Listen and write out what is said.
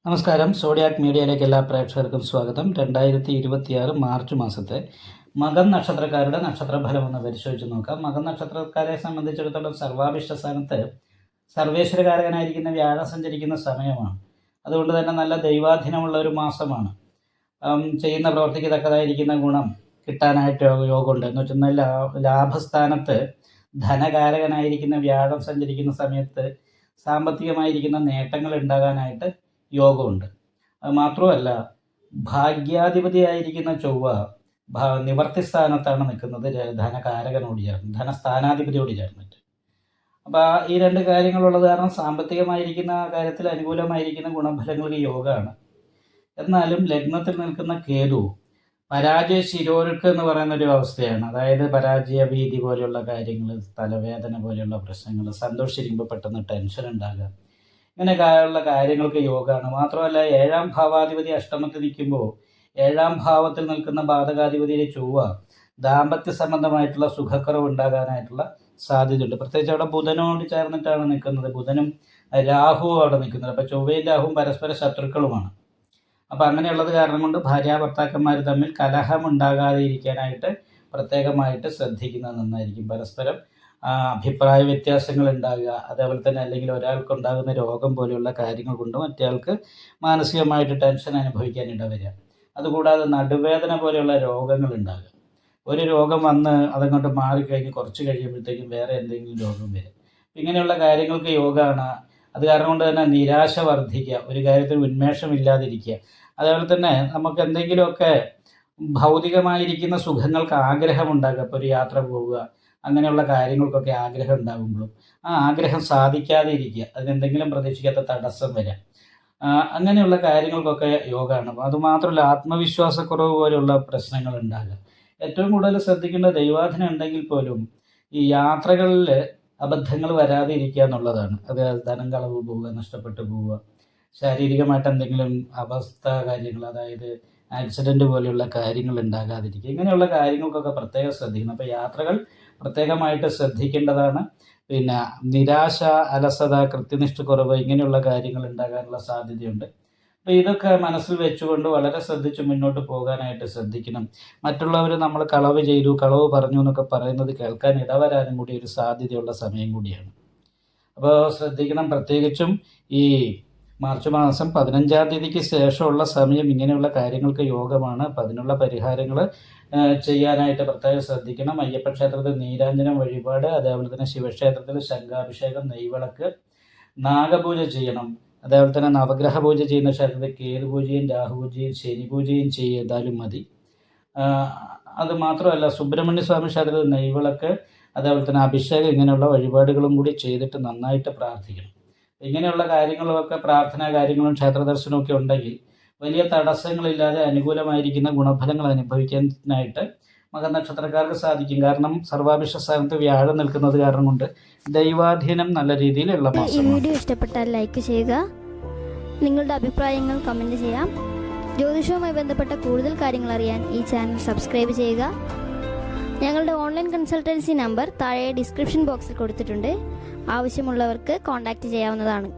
നമസ്കാരം. സോഡിയാക് മീഡിയയിലേക്ക് എല്ലാ പ്രേക്ഷകർക്കും സ്വാഗതം. 2026 മാർച്ച് മാസത്തെ മകം നക്ഷത്രക്കാരുടെ നക്ഷത്രഫലം ഒന്ന് പരിശോധിച്ച് നോക്കാം. മകം നക്ഷത്രക്കാരെ സംബന്ധിച്ചിടത്തോളം സർവാഭിഷ്ട സ്ഥാനത്ത് സർവേശ്വരകാരകനായിരിക്കുന്ന വ്യാഴം സഞ്ചരിക്കുന്ന സമയമാണ്. അതുകൊണ്ട് തന്നെ നല്ല ദൈവാധീനമുള്ള ഒരു മാസമാണ്. ചെയ്യുന്ന പ്രവൃത്തിക്ക് തക്കതായിരിക്കുന്ന ഗുണം കിട്ടാനായിട്ട് യോഗമുണ്ട്. എന്ന് വെച്ചാൽ ലാഭസ്ഥാനത്ത് ധനകാരകനായിരിക്കുന്ന വ്യാഴം സഞ്ചരിക്കുന്ന സമയത്ത് സാമ്പത്തികമായിരിക്കുന്ന നേട്ടങ്ങൾ ഉണ്ടാകാനായിട്ട് യോഗമുണ്ട്. അത് മാത്രമല്ല, ഭാഗ്യാധിപതിയായിരിക്കുന്ന ചൊവ്വ നിവർത്തി സ്ഥാനത്താണ് നിൽക്കുന്നത്, ധനകാരകനോട് ചേർന്ന്, ധനസ്ഥാനാധിപതിയോട് ചേർന്നിട്ട്. അപ്പോൾ ഈ രണ്ട് കാര്യങ്ങളുള്ളത് കാരണം സാമ്പത്തികമായിരിക്കുന്ന കാര്യത്തിൽ അനുകൂലമായിരിക്കുന്ന ഗുണഫലങ്ങൾക്ക് യോഗമാണ്. എന്നാലും ലഗ്നത്തിൽ നിൽക്കുന്ന കേതു പരാജയ ശിരോരുക്ക് എന്ന് പറയുന്ന ഒരു അവസ്ഥയാണ്. അതായത് പരാജയ ഭീതി പോലെയുള്ള കാര്യങ്ങൾ, തലവേദന പോലെയുള്ള പ്രശ്നങ്ങൾ, സന്തോഷിച്ചിരിക്കുമ്പോൾ പെട്ടെന്ന് ടെൻഷൻ ഉണ്ടാകുക, ഇങ്ങനെയൊക്കെയുള്ള കാര്യങ്ങൾക്ക് യോഗമാണ്. മാത്രമല്ല, 7ാം ഭാവാധിപതി അഷ്ടമത്തിൽ നിൽക്കുമ്പോൾ 7ാം ഭാവത്തിൽ നിൽക്കുന്ന ബാധകാധിപതിയിലെ ചൊവ്വ ദാമ്പത്യ സംബന്ധമായിട്ടുള്ള സുഖക്കുറവ് ഉണ്ടാകാനായിട്ടുള്ള സാധ്യതയുണ്ട്. പ്രത്യേകിച്ച് അവിടെ ബുധനോട് ചേർന്നിട്ടാണ് നിൽക്കുന്നത്. ബുധനും രാഹുവും അവിടെ നിൽക്കുന്നത്. അപ്പോൾ ചൊവ്വയും രാഹുവും പരസ്പര ശത്രുക്കളുമാണ്. അപ്പോൾ അങ്ങനെയുള്ളത് കാരണം കൊണ്ട് ഭാര്യാഭർത്താക്കന്മാർ തമ്മിൽ കലഹം ഉണ്ടാകാതെ ഇരിക്കാനായിട്ട് പ്രത്യേകമായിട്ട് ശ്രദ്ധിക്കുന്നത് നന്നായിരിക്കും. പരസ്പരം അഭിപ്രായ വ്യത്യാസങ്ങൾ ഉണ്ടാകുക, അതേപോലെ തന്നെ അല്ലെങ്കിൽ ഒരാൾക്കുണ്ടാകുന്ന രോഗം പോലെയുള്ള കാര്യങ്ങൾ കൊണ്ട് മറ്റേയാൾക്ക് മാനസികമായിട്ട് ടെൻഷൻ അനുഭവിക്കാൻ ഇടവരിക. അതുകൂടാതെ നടുവേദന പോലെയുള്ള രോഗങ്ങൾ ഉണ്ടാകുക. ഒരു രോഗം വന്ന് അതങ്ങോട്ട് മാറിക്കഴിഞ്ഞ് കുറച്ച് കഴിയുമ്പോഴത്തേക്കും വേറെ എന്തെങ്കിലും രോഗം വരും. ഇങ്ങനെയുള്ള കാര്യങ്ങൾക്ക് യോഗമാണ്. അത് കാരണം കൊണ്ട് തന്നെ നിരാശ വർദ്ധിക്കുക, ഒരു കാര്യത്തിൽ ഉന്മേഷമില്ലാതിരിക്കുക. അതേപോലെ തന്നെ നമുക്ക് എന്തെങ്കിലുമൊക്കെ ഭൗതികമായിരിക്കുന്ന സുഖങ്ങൾക്ക് ആഗ്രഹമുണ്ടാകുക. ഇപ്പോൾ ഒരു യാത്ര പോവുക, അങ്ങനെയുള്ള കാര്യങ്ങൾക്കൊക്കെ ആഗ്രഹം ഉണ്ടാകുമ്പോഴും ആ ആഗ്രഹം സാധിക്കാതെ ഇരിക്കുക, അതിനെന്തെങ്കിലും പ്രതീക്ഷിക്കാത്ത തടസ്സം വരാം, അങ്ങനെയുള്ള കാര്യങ്ങൾക്കൊക്കെ യോഗമാണ്. അതുമാത്രമല്ല, ആത്മവിശ്വാസക്കുറവ് പോലെയുള്ള പ്രശ്നങ്ങൾ ഉണ്ടാകുക. ഏറ്റവും കൂടുതൽ ശ്രദ്ധിക്കേണ്ട ദൈവാധീനം ഉണ്ടെങ്കിൽ പോലും ഈ യാത്രകളിൽ അബദ്ധങ്ങൾ വരാതെ ഇരിക്കുക എന്നുള്ളതാണ്. അത് ധനം കളവ് പോവുക, നഷ്ടപ്പെട്ടു പോവുക, ശാരീരികമായിട്ട് എന്തെങ്കിലും കാര്യങ്ങൾ, അതായത് ആക്സിഡൻറ്റ് പോലെയുള്ള കാര്യങ്ങൾ ഉണ്ടാകാതിരിക്കുക, ഇങ്ങനെയുള്ള കാര്യങ്ങൾക്കൊക്കെ പ്രത്യേകം ശ്രദ്ധിക്കണം. അപ്പോൾ യാത്രകൾ പ്രത്യേകമായിട്ട് ശ്രദ്ധിക്കേണ്ടതാണ്. പിന്നെ നിരാശ, അലസത, കൃത്യനിഷ്ഠക്കുറവ്, ഇങ്ങനെയുള്ള കാര്യങ്ങൾ ഉണ്ടാകാനുള്ള സാധ്യതയുണ്ട്. അപ്പോൾ ഇതൊക്കെ മനസ്സിൽ വെച്ചുകൊണ്ട് വളരെ ശ്രദ്ധിച്ച് മുന്നോട്ട് പോകാനായിട്ട് ശ്രദ്ധിക്കണം. മറ്റുള്ളവർ നമ്മൾ കളവ് ചെയ്തു, കളവ് പറഞ്ഞു എന്നൊക്കെ പറയുന്നത് കേൾക്കാൻ ഇടവരാനും കൂടി ഒരു സാധ്യതയുള്ള സമയം കൂടിയാണ്. അപ്പോൾ ശ്രദ്ധിക്കണം. പ്രത്യേകിച്ചും ഈ മാർച്ച് മാസം 15ാം തീയതിക്ക് ശേഷമുള്ള സമയം ഇങ്ങനെയുള്ള കാര്യങ്ങൾക്ക് യോഗമാണ്. അപ്പം അതിനുള്ള പരിഹാരങ്ങൾ ചെയ്യാനായിട്ട് പ്രത്യേകം ശ്രദ്ധിക്കണം. അയ്യപ്പ ക്ഷേത്രത്തിൽ നീരാഞ്ജനം വഴിപാട്, അതേപോലെ തന്നെ ശിവക്ഷേത്രത്തിൽ ശംഖാഭിഷേകം, നെയ്വിളക്ക്, നാഗപൂജ ചെയ്യണം. അതേപോലെ തന്നെ നവഗ്രഹ പൂജ ചെയ്യുന്ന ക്ഷേത്രത്തിൽ കേതു പൂജയും രാഹുപൂജയും ശനി പൂജയും ചെയ്താലും മതി. അത് മാത്രമല്ല, സുബ്രഹ്മണ്യ സ്വാമി ക്ഷേത്രത്തിൽ നെയ്വിളക്ക്, അതേപോലെ തന്നെ അഭിഷേകം, ഇങ്ങനെയുള്ള വഴിപാടുകളും കൂടി ചെയ്തിട്ട് നന്നായിട്ട് പ്രാർത്ഥിക്കണം. ഇങ്ങനെയുള്ള കാര്യങ്ങളൊക്കെ, പ്രാർത്ഥനാ കാര്യങ്ങളും ക്ഷേത്ര ദർശനവും ഒക്കെ ഉണ്ടെങ്കിൽ വലിയ തടസ്സങ്ങളില്ലാതെ അനുകൂലമായിരിക്കുന്ന ഗുണഫലങ്ങൾ അനുഭവിക്കാനായിട്ട് മകനക്ഷത്രക്കാർക്ക് സാധിക്കും. കാരണം സർവാഭിഷ്ട സ്ഥാനത്ത് വ്യാഴം നിൽക്കുന്നത് കാരണം കൊണ്ട് ദൈവാധീനം നല്ല രീതിയിലുള്ള മാസമാണ്. ഈ വീഡിയോ ഇഷ്ടപ്പെട്ടാൽ ലൈക്ക് ചെയ്യുക, നിങ്ങളുടെ അഭിപ്രായങ്ങൾ കമൻറ്റ് ചെയ്യാം. ജ്യോതിഷവുമായി ബന്ധപ്പെട്ട കൂടുതൽ കാര്യങ്ങൾ അറിയാൻ ഈ ചാനൽ സബ്സ്ക്രൈബ് ചെയ്യുക. ഞങ്ങളുടെ ഓൺലൈൻ കൺസൾട്ടൻസി നമ്പർ താഴെ ഡിസ്ക്രിപ്ഷൻ ബോക്സിൽ കൊടുത്തിട്ടുണ്ട്. ആവശ്യമുള്ളവർക്ക് കോൺടാക്റ്റ് ചെയ്യാവുന്നതാണ്.